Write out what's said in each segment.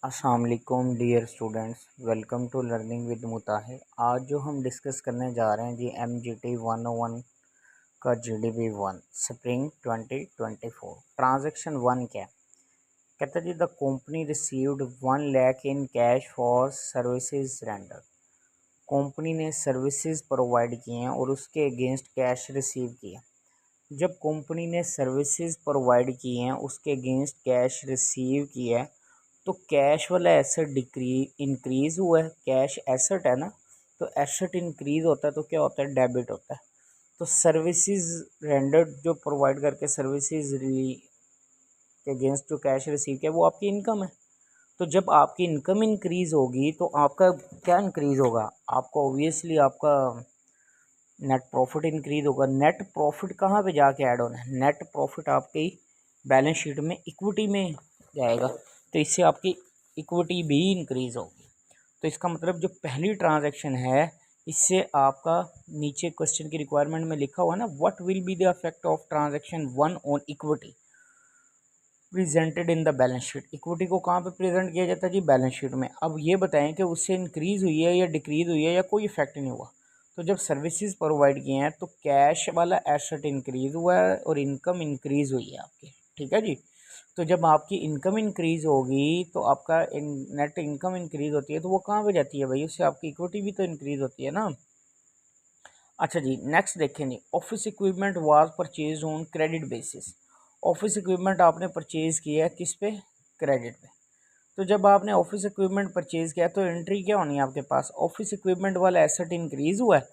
अस्सलाम वालेकुम dear students, welcome to learning with Mutahir. आज जो हम डिस्कस करने जा रहे हैं जी MGT 101 का GDP 1 स्प्रिंग 2024 ट्रांजैक्शन 1 क्या है। कहता है जी the company received 1 lakh in cash for services render. Company ने सर्विसेज प्रोवाइड किए हैं और उसके अगेंस्ट कैश रिसीव किया। जब कंपनी ने सर्विसेज प्रोवाइड की हैं उसके अगेंस्ट कैश रिसीव किया है तो कैश वाला एसेट इंक्रीज हुआ है। कैश एसेट है ना, तो एसेट इंक्रीज होता है तो क्या होता है, डेबिट होता है। तो सर्विसेज रेंडर्ड जो प्रोवाइड करके सर्विसेज के अगेंस्ट जो कैश रिसीव किया वो आपकी इनकम है। तो जब आपकी इनकम इंक्रीज होगी तो आपका क्या इंक्रीज होगा, आपका ऑब्वियसली आपका नेट प्रॉफिट इंक्रीज होगा। नेट प्रॉफिट कहाँ पे जाके ऐड होना है, नेट प्रॉफिट आपकी बैलेंस शीट में इक्विटी में जाएगा, तो इससे आपकी इक्विटी भी इंक्रीज होगी। तो इसका मतलब जो पहली ट्रांजैक्शन है इससे आपका नीचे क्वेश्चन की रिक्वायरमेंट में लिखा हुआ है ना, what will be the effect of transaction 1 on equity presented in the balance sheet. Equity को कहाँ पे प्रेजेंट किया जाता है जी, बैलेंस शीट में। अब ये बताएं कि उससे इंक्रीज हुई है या डिक्रीज हुई है या कोई इफेक्ट नहीं हुआ। तो जब सर्विसेज प्रोवाइड किए हैं तो कैश वाला एसेट इंक्रीज हुआ है और इनकम इंक्रीज हुई है आपकी, ठीक है जी। तो जब आपकी इनकम इंक्रीज होगी तो आपका नेट इनकम इंक्रीज होती है तो वो कहाँ पे जाती है भाई, उससे आपकी इक्विटी भी तो इंक्रीज होती है ना। अच्छा जी, नेक्स्ट देखें जी, office equipment was purchase on credit basis. Office equipment आपने परचेज किया है किस पे, क्रेडिट पे। तो जब आपने ऑफिस इक्विपमेंट परचेज किया तो एंट्री क्या होनी है आपके पास, ऑफिस इक्विपमेंट वाला एसेट इंक्रीज हुआ है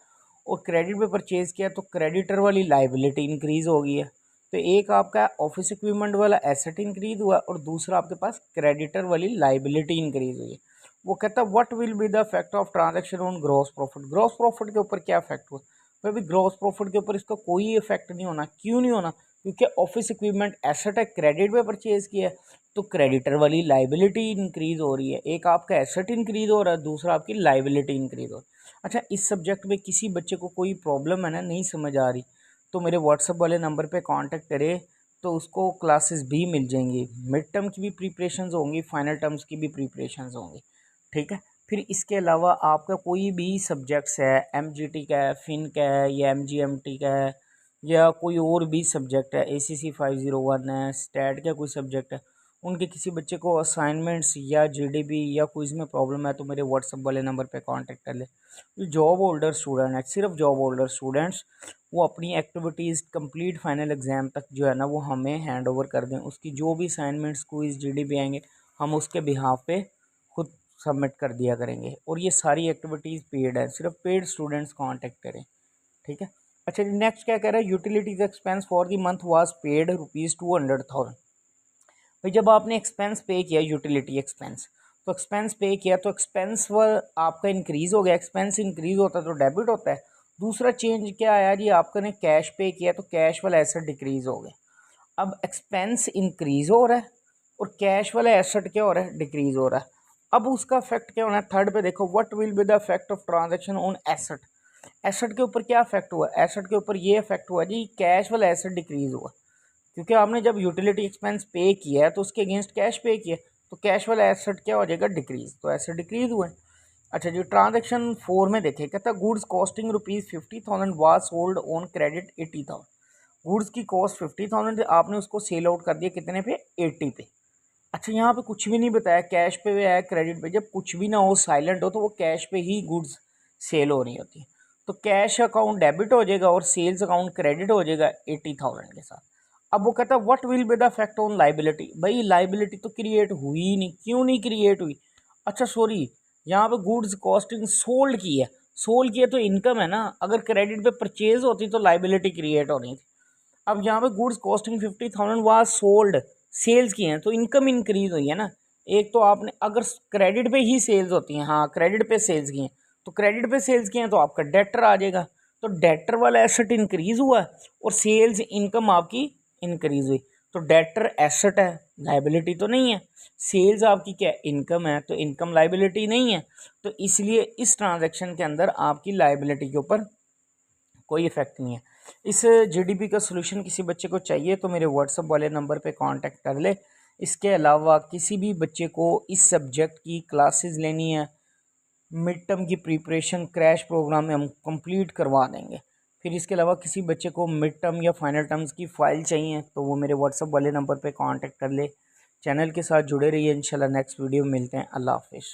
और क्रेडिट पे परचेज किया तो क्रेडिटर वाली लाइबिलिटी इंक्रीज हो गई है। तो एक आपका ऑफिस इक्विपमेंट वाला एसेट इंक्रीज हुआ और दूसरा आपके पास क्रेडिटर वाली लाइबिलिटी इंक्रीज हुई है। वो कहता है what will be the effect of transaction on gross profit. Gross profit के ऊपर क्या इफेक्ट हुआ, तो अभी ग्रॉस प्रॉफिट के ऊपर इसका कोई इफेक्ट नहीं होना। क्यों नहीं होना, क्योंकि ऑफिस इक्विपमेंट एसेट है, क्रेडिट पे परचेज किया है तो क्रेडिटर वाली लाइबिलिटी इंक्रीज हो रही है। एक आपका एसेट इंक्रीज हो रहा है, दूसरा आपकी लाइबिलिटी इंक्रीज हो रही है। अच्छा, इस सब्जेक्ट में किसी बच्चे को कोई प्रॉब्लम है ना, नहीं समझ आ रही, तो मेरे व्हाट्सएप वाले नंबर पे कांटेक्ट करे तो उसको क्लासेस भी मिल जाएंगी। मिड टर्म की भी प्रिपरेशंस होंगी, फाइनल टर्म्स की भी प्रिपरेशंस होंगी, ठीक है। फिर इसके अलावा आपका कोई भी सब्जेक्ट्स है, MGT का है, फिन का है या MGMT का है या कोई और भी सब्जेक्ट है, ACC 501 है, स्टैट का कोई सब्जेक्ट है, उनके किसी बच्चे को असाइनमेंट्स या GDP या क्विज में प्रॉब्लम है तो मेरे व्हाट्सएप वाले नंबर पे कांटेक्ट कर ले। जो जॉब होल्डर स्टूडेंट है, सिर्फ जॉब होल्डर स्टूडेंट्स वो अपनी एक्टिविटीज़ कंप्लीट फाइनल एग्ज़ाम तक जो है ना वो हमें हैंड ओवर कर दें। उसकी जो भी असाइनमेंट्स क्विज GDP आएंगे हम उसके बिहाफ पे खुद सबमिट कर दिया करेंगे। और ये सारी एक्टिविटीज़ पेड है, सिर्फ पेड स्टूडेंट्स कांटेक्ट करें, ठीक है। अच्छा जी, नेक्स्ट क्या कह रहा है, utilities expense for the month was paid ₹200,000। भाई जब आपने एक्सपेंस पे किया, यूटिलिटी एक्सपेंस, तो एक्सपेंस पे किया तो एक्सपेंस व आपका इंक्रीज हो गया। एक्सपेंस इंक्रीज होता है तो डेबिट होता है। दूसरा चेंज क्या आया जी, आपने कैश पे किया तो कैश वाला एसेट डिक्रीज हो गया। अब एक्सपेंस इंक्रीज हो रहा है और कैश वाला एसेट क्या हो रहा है, डिक्रीज हो रहा है। अब उसका इफेक्ट क्या होना है, थर्ड पे देखो, what will be the effect of transaction on asset. Asset के ऊपर क्या इफेक्ट हुआ, एसेट के ऊपर ये इफेक्ट हुआ जी, कैश वाला एसेट डिक्रीज हुआ। क्योंकि आपने जब यूटिलिटी एक्सपेंस पे किया है तो उसके अगेंस्ट कैश पे किया, तो कैश वाला एसेट क्या हो जाएगा, डिक्रीज, तो एसेट डिक्रीज हुआ है। अच्छा जी, ट्रांजैक्शन 4 में देखें, कहता है goods costing ₹50,000 was sold on credit 80,000। Goods की कॉस्ट 50,000 आपने उसको सेल आउट कर दिया कितने पे, 80 पे। अच्छा, यहाँ पे कुछ भी नहीं बताया कैश पे है क्रेडिट पे। जब कुछ भी ना हो, साइलेंट हो, तो वो कैश पे ही गुड्स सेल हो रही होती है। तो कैश अकाउंट डेबिट हो जाएगा और सेल्स अकाउंट क्रेडिट हो जाएगा 80,000 के साथ। अब वो कहता है what will be the effect on liability. भाई लाइबिलिटी तो क्रिएट हुई ही नहीं, क्यों नहीं क्रिएट हुई, अच्छा सॉरी, यहाँ पे गुड्स कॉस्टिंग सोल्ड की है, सोल्ड किया तो इनकम है ना, अगर क्रेडिट पे परचेज होती तो लाइबिलिटी क्रिएट होनी थी। अब यहाँ पे goods costing 50,000 was sold, sales की हैं तो इनकम इंक्रीज हुई है ना। एक तो आपने अगर क्रेडिट पे ही सेल्स होती हैं, हाँ क्रेडिट पे सेल्स की हैं, तो क्रेडिट पे सेल्स की हैं तो आपका डेटर आ जाएगा, तो डेटर वाला एसेट इंक्रीज हुआ और सेल्स इनकम आपकी इंक्रीज हुई। तो डेटर एसेट है, लाइबिलिटी तो नहीं है। सेल्स आपकी क्या, इनकम है, तो इनकम लाइबिलिटी नहीं है। तो इसलिए इस ट्रांजैक्शन के अंदर आपकी लाइबिलिटी के ऊपर कोई इफेक्ट नहीं है। इस GDP का सोल्यूशन किसी बच्चे को चाहिए तो मेरे व्हाट्सएप वाले नंबर पे कांटेक्ट कर ले। इसके अलावा किसी भी बच्चे को इस सब्जेक्ट की क्लासेस लेनी है, मिड टर्म की प्रिपरेशन क्रैश प्रोग्राम में हम कंप्लीट करवा देंगे। फिर इसके अलावा किसी बच्चे को मिड टर्म या फाइनल टर्म्स की फ़ाइल चाहिए तो वो मेरे व्हाट्सअप वाले नंबर पे कांटेक्ट कर ले। चैनल के साथ जुड़े रहिए। इंशाल्लाह नेक्स्ट वीडियो में मिलते हैं। अल्लाह हाफिज़।